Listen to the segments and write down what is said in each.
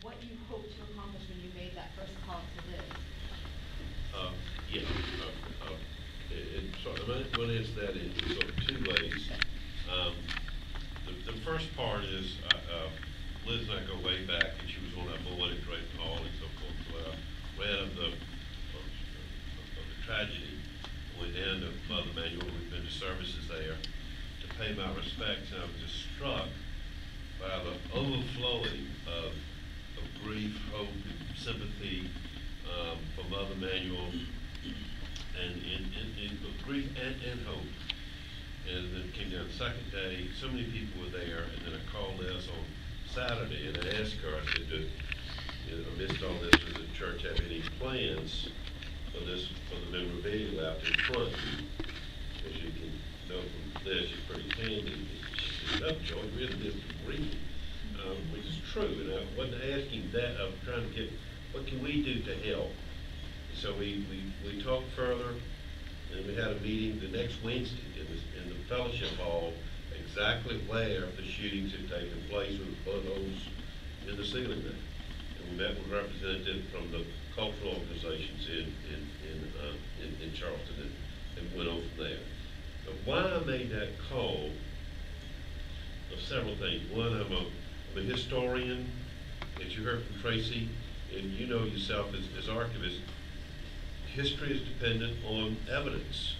what you hoped to accomplish when you made that first call to Liz. Yeah. What is that in sort of two ways. The first part is Liz and I go way back, and she was on that board at Drayton Hall and so forth. So I read of the tragedy, went down to Mother Manual. We've been to services there to pay my respects, and I was just struck by the overflowing of grief, hope, and sympathy for Mother Manual, and in grief and hope. And then came down the second day, so many people were there, and then I called Liz on Saturday, and I asked her, I said, amidst all this, does the church have any plans for the memorabilia out in front? As you can know from Liz, she's pretty candid. She said, no, Joy, we really lived through grief, which is true, and I wasn't asking that, I was trying to get, what can we do to help? So we talked further, and we had a meeting the next Wednesday in the fellowship hall, exactly where the shootings had taken place with the bullet holes in the ceiling there. And we met with representatives from the cultural organizations in Charleston and went on from there. Now, why I made that call, several things. One, I'm a historian, as you heard from Tracy, and you know yourself as archivists. History is dependent on evidence.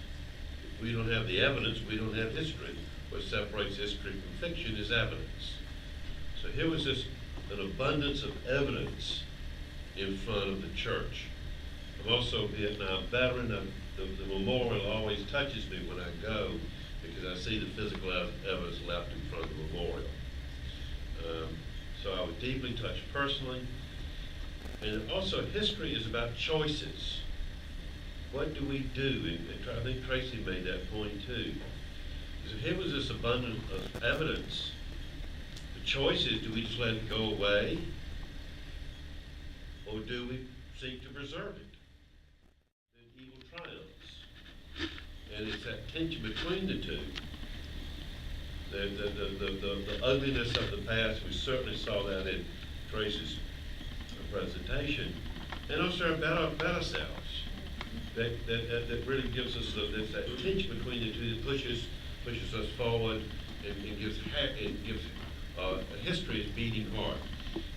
If we don't have the evidence, we don't have history. What separates history from fiction is evidence. So here was an abundance of evidence in front of the church. I'm also a Vietnam veteran. The memorial always touches me when I go because I see the physical evidence left in front of the memorial. So I was deeply touched personally. And also history is about choices. What do we do? And I think Tracy made that point too. So here was this abundance of evidence. The choice is, do we just let it go away? Or do we seek to preserve it? Then evil triumphs. And it's that tension between the two. The ugliness of the past, we certainly saw that in Tracy's presentation. And also about ourselves. That really gives us that tension between the two that pushes us forward and gives history is beating heart.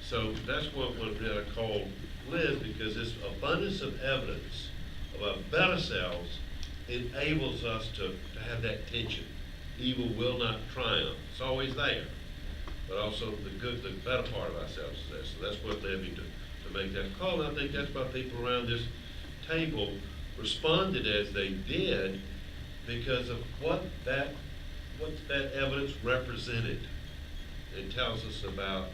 So that's what I call Liz, because this abundance of evidence of our better selves enables us to have that tension. Evil will not triumph. It's always there. But also the better part of ourselves is there. So that's what led me to make that call. And I think that's why people around this table responded as they did, because of what that evidence represented. It tells us about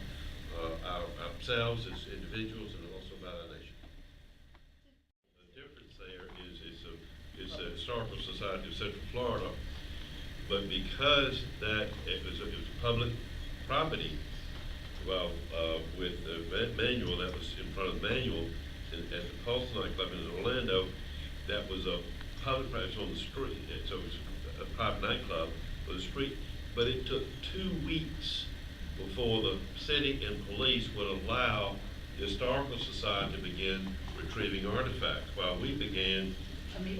ourselves as individuals and also about our nation. The difference there is the Historical Society of Central Florida, but because that it was public property, well, with the manual that was in front of the manual at the Pulse nightclub in Orlando, that was a public practice on the street. So it was a private nightclub on the street. But it took 2 weeks before the city and police would allow the Historical Society to begin retrieving artifacts. While we began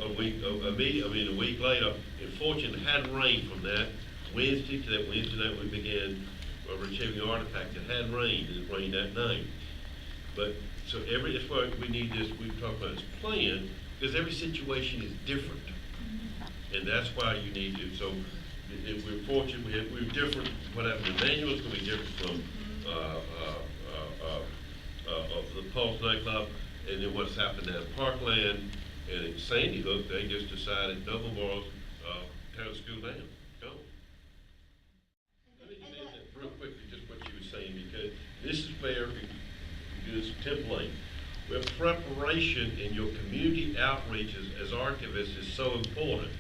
a week later. Unfortunately, it had rained from that Wednesday to that Wednesday night. We began retrieving artifacts. It had rained. It rained that night. But so that's why we need this. We talk about this plan, because every situation is different, and that's why you need to. So if we're fortunate, we're different. What happened in Manual is going to be different from the Pulse nightclub, and then what's happened at Parkland and at Sandy Hook. They just decided no memorials, tear the school down. Go. Let me get that real quickly, just what you were saying, because this is where this template, where preparation in your community outreach as archivists is so important,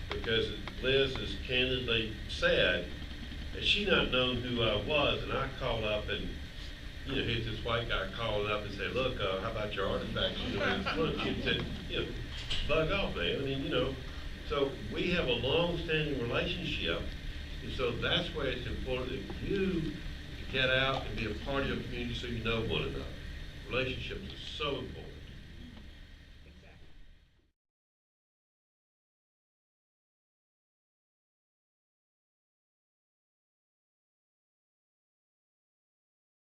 because Liz has candidly said, had she not known who I was, and I called up and, here's this white guy calling up and said, look, how about your artifacts, in front? She said, bug off, man. So we have a long-standing relationship, and so that's where it's important that you get out and be a part of your community so you know one another. Relationships are so important.